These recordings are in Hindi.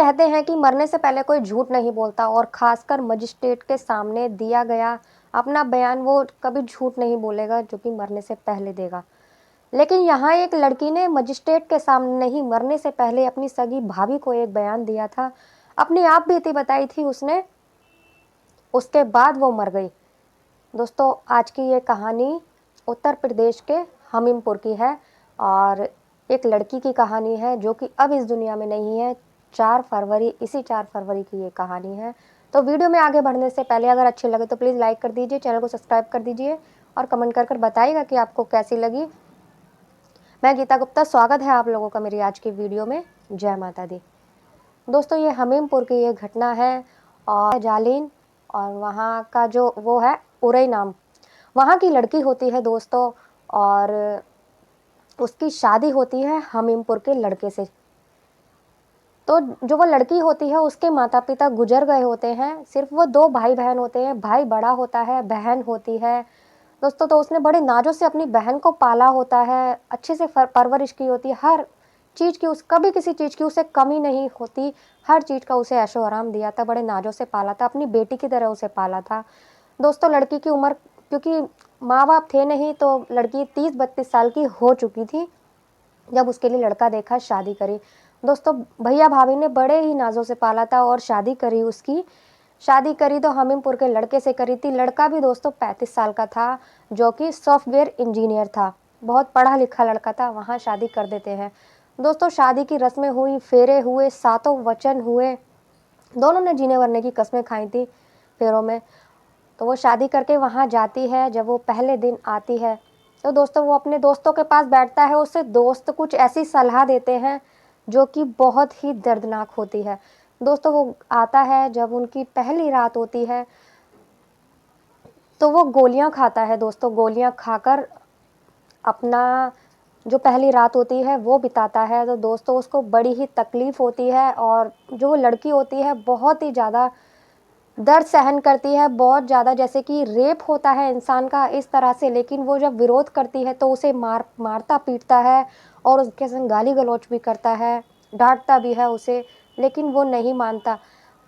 कहते हैं कि मरने से पहले कोई झूठ नहीं बोलता और ख़ासकर मजिस्ट्रेट के सामने दिया गया अपना बयान वो कभी झूठ नहीं बोलेगा जो कि मरने से पहले देगा। लेकिन यहाँ एक लड़की ने मजिस्ट्रेट के सामने नहीं, मरने से पहले अपनी सगी भाभी को एक बयान दिया था। अपनी आप बीती बताई थी उसने, उसके बाद वो मर गई। दोस्तों, आज की ये कहानी उत्तर प्रदेश के हमीरपुर की है और एक लड़की की कहानी है जो कि अब इस दुनिया में नहीं है। 4 फरवरी, इसी 4 फरवरी की ये कहानी है। तो वीडियो में आगे बढ़ने से पहले अगर अच्छी लगे तो प्लीज़ लाइक कर दीजिए, चैनल को सब्सक्राइब कर दीजिए और कमेंट कर बताइएगा कि आपको कैसी लगी। मैं गीता गुप्ता, स्वागत है आप लोगों का मेरी आज की वीडियो में। जय माता दी। दोस्तों, ये हमीरपुर की ये घटना है और जालिन और वहाँ का जो वो है उरई नाम, वहाँ की लड़की होती है दोस्तों और उसकी शादी होती है हमीरपुर के लड़के से। तो जो वो लड़की होती है उसके माता पिता गुजर गए होते हैं, सिर्फ वो 2 भाई बहन होते हैं। भाई बड़ा होता है, बहन होती है दोस्तों। तो उसने बड़े नाजों से अपनी बहन को पाला होता है, अच्छे से परवरिश की होती है, हर चीज़ की उस कभी किसी चीज़ की उसे कमी नहीं होती, हर चीज़ का उसे ऐशो आराम दिया था, बड़े नाजों से पाला था, अपनी बेटी की तरह उसे पाला था दोस्तों। लड़की की उम्र, क्योंकि माँ बाप थे नहीं, तो लड़की 30-32 साल की हो चुकी थी जब उसके लिए लड़का देखा, शादी करी दोस्तों। भैया भाभी ने बड़े ही नाजों से पाला था और शादी करी उसकी। शादी करी तो हमीरपुर के लड़के से करी थी। लड़का भी दोस्तों 35 साल का था जो कि सॉफ्टवेयर इंजीनियर था, बहुत पढ़ा लिखा लड़का था। वहाँ शादी कर देते हैं दोस्तों। शादी की रस्में हुई, फेरे हुए, 7 वचन हुए, दोनों ने जीने मरने की कस्में खाई थी फेरों में। तो वो शादी करके वहाँ जाती है। जब वो पहले दिन आती है तो दोस्तों वो अपने दोस्तों के पास बैठता है। उससे दोस्त कुछ ऐसी सलाह देते हैं जो कि बहुत ही दर्दनाक होती है दोस्तों। वो आता है जब उनकी पहली रात होती है तो वो गोलियां खाता है दोस्तों। गोलियां खाकर अपना जो पहली रात होती है वो बिताता है। तो दोस्तों उसको बड़ी ही तकलीफ़ होती है और जो वो लड़की होती है बहुत ही ज़्यादा दर्द सहन करती है, बहुत ज़्यादा, जैसे कि रेप होता है इंसान का इस तरह से। लेकिन वो जब विरोध करती है तो उसे मारता पीटता है और उसके संग गाली गलौज भी करता है, डांटता भी है उसे, लेकिन वो नहीं मानता।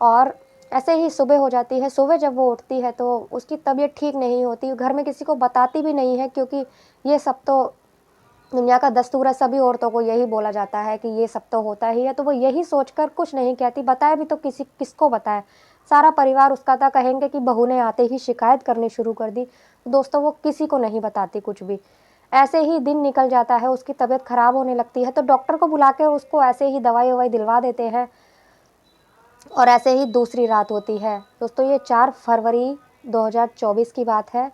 और ऐसे ही सुबह हो जाती है। सुबह जब वो उठती है तो उसकी तबीयत ठीक नहीं होती, घर में किसी को बताती भी नहीं है क्योंकि ये सब तो दुनिया का दस्तूर है, सभी औरतों को यही बोला जाता है कि ये सब तो होता ही है। तो वो यही सोचकर कुछ नहीं कहती, बताए भी तो किसको बताए। सारा परिवार उसका था, कहेंगे कि बहू ने आते ही शिकायत करनी शुरू कर दी। तो दोस्तों वो किसी को नहीं बताती कुछ भी। ऐसे ही दिन निकल जाता है, उसकी तबीयत खराब होने लगती है तो डॉक्टर को बुला के उसको ऐसे ही दवाई ववाई दिलवा देते हैं। और ऐसे ही दूसरी रात होती है दोस्तों। ये 4 फरवरी 2024 की बात है।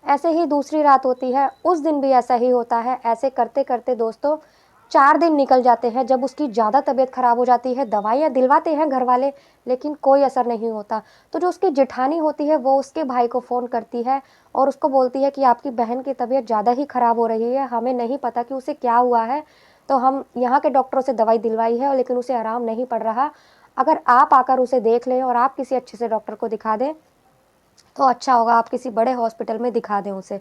ऐसे ही दूसरी रात होती है, उस दिन भी ऐसा ही होता है। ऐसे करते करते दोस्तों 4 दिन निकल जाते हैं। जब उसकी ज़्यादा तबीयत खराब हो जाती है, दवाइयाँ दिलवाते हैं घर वाले, लेकिन कोई असर नहीं होता। तो जो उसकी जेठानी होती है वो उसके भाई को फ़ोन करती है और उसको बोलती है कि आपकी बहन की तबीयत ज़्यादा ही ख़राब हो रही है, हमें नहीं पता कि उसे क्या हुआ है। तो हम यहाँ के डॉक्टरों से दवाई दिलवाई है लेकिन उसे आराम नहीं पड़ रहा। अगर आप आकर उसे देख लें और आप किसी अच्छे से डॉक्टर को दिखा दें तो अच्छा होगा, आप किसी बड़े हॉस्पिटल में दिखा दें उसे।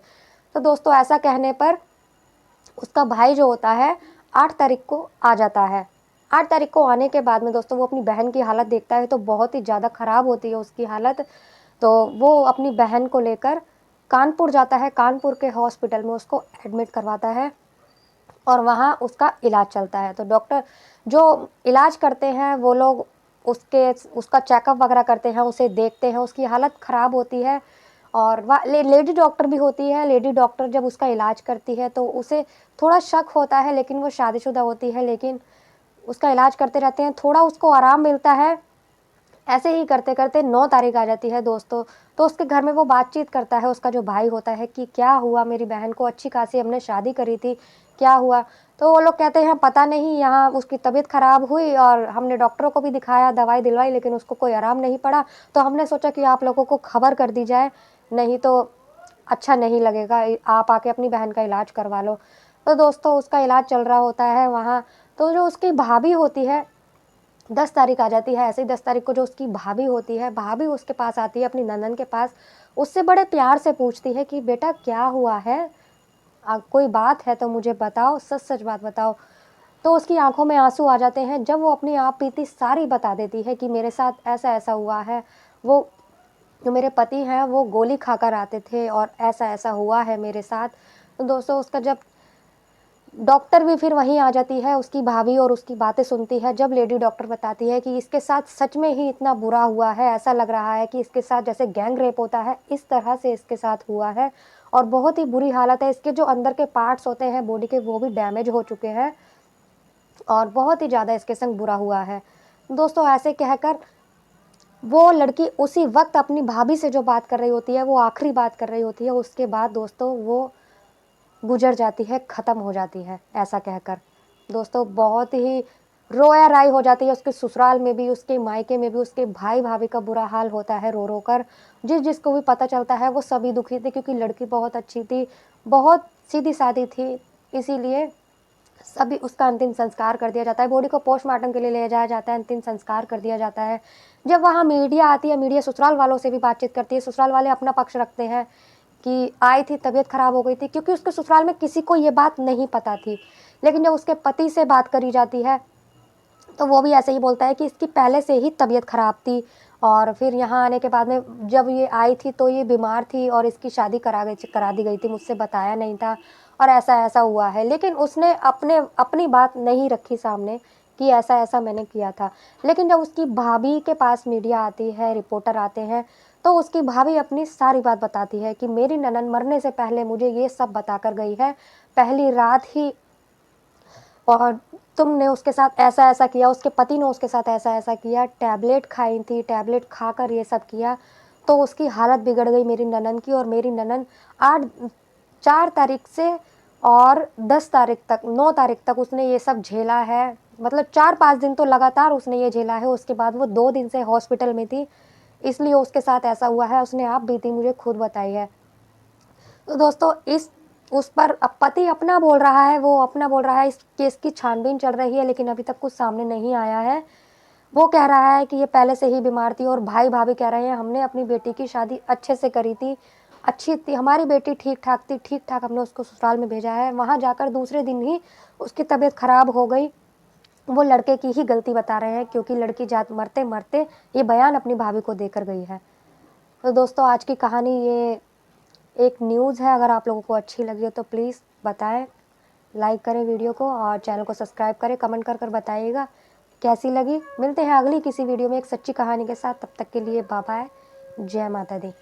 तो दोस्तों ऐसा कहने पर उसका भाई जो होता है 8 तारीख को आ जाता है। 8 तारीख को आने के बाद में दोस्तों वो अपनी बहन की हालत देखता है तो बहुत ही ज़्यादा ख़राब होती है उसकी हालत। तो वो अपनी बहन को लेकर कानपुर जाता है, कानपुर के हॉस्पिटल में उसको एडमिट करवाता है और वहाँ उसका इलाज चलता है। तो डॉक्टर जो इलाज करते हैं वो लोग उसका चेकअप वगैरह करते हैं, उसे देखते हैं, उसकी हालत ख़राब होती है। और वह लेडी डॉक्टर भी होती है। लेडी डॉक्टर जब उसका इलाज करती है तो उसे थोड़ा शक होता है, लेकिन वो शादीशुदा होती है, लेकिन उसका इलाज करते रहते हैं, थोड़ा उसको आराम मिलता है। ऐसे ही करते करते 9 तारीख आ जाती है दोस्तों। तो उसके घर में वो बातचीत करता है, उसका जो भाई होता है, कि क्या हुआ, मेरी बहन को अच्छी खासी हमने शादी करी थी, क्या हुआ। तो वो लोग कहते हैं पता नहीं, यहाँ उसकी तबीयत ख़राब हुई और हमने डॉक्टरों को भी दिखाया, दवाई दिलवाई, लेकिन उसको कोई आराम नहीं पड़ा। तो हमने सोचा कि आप लोगों को खबर कर दी जाए, नहीं तो अच्छा नहीं लगेगा, आप आके अपनी बहन का इलाज करवा लो। तो दोस्तों उसका इलाज चल रहा होता है वहाँ। तो जो उसकी भाभी होती है, 10 तारीख आ जाती है। ऐसे ही 10 तारीख को जो उसकी भाभी होती है, भाभी उसके पास आती है, अपनी नंदन के पास। उससे बड़े प्यार से पूछती है कि बेटा क्या हुआ है, कोई बात है तो मुझे बताओ, सच सच बात बताओ। तो उसकी आँखों में आँसू आ जाते हैं जब वो अपनी आप बीती सारी बता देती है कि मेरे साथ ऐसा-ऐसा हुआ है। वो जो मेरे पति हैं वो गोली खाकर आते थे और ऐसा-ऐसा हुआ है मेरे साथ। तो दोस्तों उसका जब डॉक्टर भी फिर वहीं आ जाती है, उसकी भाभी और उसकी बातें सुनती है। जब लेडी डॉक्टर बताती है कि इसके साथ सच में ही इतना बुरा हुआ है, ऐसा लग रहा है कि इसके साथ जैसे गैंग रेप होता है, इस तरह से इसके साथ हुआ है और बहुत ही बुरी हालत है। इसके जो अंदर के पार्ट्स होते हैं बॉडी के वो भी डैमेज हो चुके हैं और बहुत ही ज़्यादा इसके संग बुरा हुआ है। दोस्तों ऐसे कहकर वो लड़की उसी वक़्त अपनी भाभी से जो बात कर रही होती है, वो आखिरी बात कर रही होती है, उसके बाद दोस्तों वो गुज़र जाती है, ख़त्म हो जाती है, ऐसा कहकर। दोस्तों बहुत ही रोया-राई हो जाती है, उसके ससुराल में भी, उसके मायके में भी, उसके भाई-भाभी का बुरा हाल होता है रो-रो कर। जिसको भी पता चलता है वो सभी दुखी थे क्योंकि लड़की बहुत अच्छी थी, बहुत सीधी-सादी थी, इसीलिए सभी उसका अंतिम संस्कार कर दिया जाता है, बॉडी को पोस्टमार्टम के लिए ले जाया जाता है, अंतिम संस्कार कर दिया जाता है। जब वहाँ मीडिया आती है, मीडिया ससुराल वालों से भी बातचीत करती है, ससुराल वाले अपना पक्ष रखते हैं कि आई थी, तबीयत खराब हो गई थी क्योंकि उसके ससुराल में किसी को ये बात नहीं पता थी। लेकिन जब उसके पति से बात करी जाती है, तो वो भी ऐसे ही बोलता है कि इसकी पहले से ही तबीयत खराब थी और फिर यहाँ आने के बाद में जब ये आई थी तो ये बीमार थी और इसकी शादी करा दी गई थी, मुझसे बताया नहीं था और ऐसा-ऐसा हुआ है। लेकिन उसने अपनी बात नहीं रखी सामने कि ऐसा-ऐसा मैंने किया था। लेकिन जब उसकी भाभी के पास मीडिया आती है, रिपोर्टर आते हैं, तो उसकी भाभी अपनी सारी बात बताती है कि मेरी ननद मरने से पहले मुझे ये सब बताकर गई है। पहली रात ही और तुमने उसके साथ ऐसा-ऐसा किया, उसके पति ने उसके साथ ऐसा-ऐसा किया, टैबलेट खाई थी, टैबलेट खाकर ये सब किया, तो उसकी हालत बिगड़ गई मेरी ननद की और मेरी ननद 8 4 तारीख से और 10 तारीख तक 9 तारीख तक उसने ये सब झेला है। मतलब 4-5 दिन तो लगातार उसने ये झेला है, उसके बाद वो 2 दिन से हॉस्पिटल में थी, इसलिए उसके साथ ऐसा हुआ है, उसने आप बीती मुझे खुद बताई है। तो दोस्तों इस उस पर अब पति अपना बोल रहा है, वो अपना बोल रहा है, इस केस की छानबीन चल रही है लेकिन अभी तक कुछ सामने नहीं आया है। वो कह रहा है कि ये पहले से ही बीमार थी और भाई-भाभी कह रहे हैं हमने अपनी बेटी की शादी अच्छे से करी थी, अच्छी थी, हमारी बेटी ठीक-ठाक थी, ठीक-ठाक हमने उसको ससुराल में भेजा है। वहाँ जाकर दूसरे दिन ही उसकी तबीयत खराब हो गई। वो लड़के की ही गलती बता रहे हैं क्योंकि लड़की जात मरते-मरते ये बयान अपनी भाभी को देकर गई है। तो दोस्तों आज की कहानी ये एक न्यूज़ है, अगर आप लोगों को अच्छी लगी हो तो प्लीज़ बताएँ, लाइक करें वीडियो को और चैनल को सब्सक्राइब करें, कमेंट कर कर बताइएगा कैसी लगी। मिलते हैं अगली किसी वीडियो में एक सच्ची कहानी के साथ, तब तक के लिए बाय बाय, जय माता दी।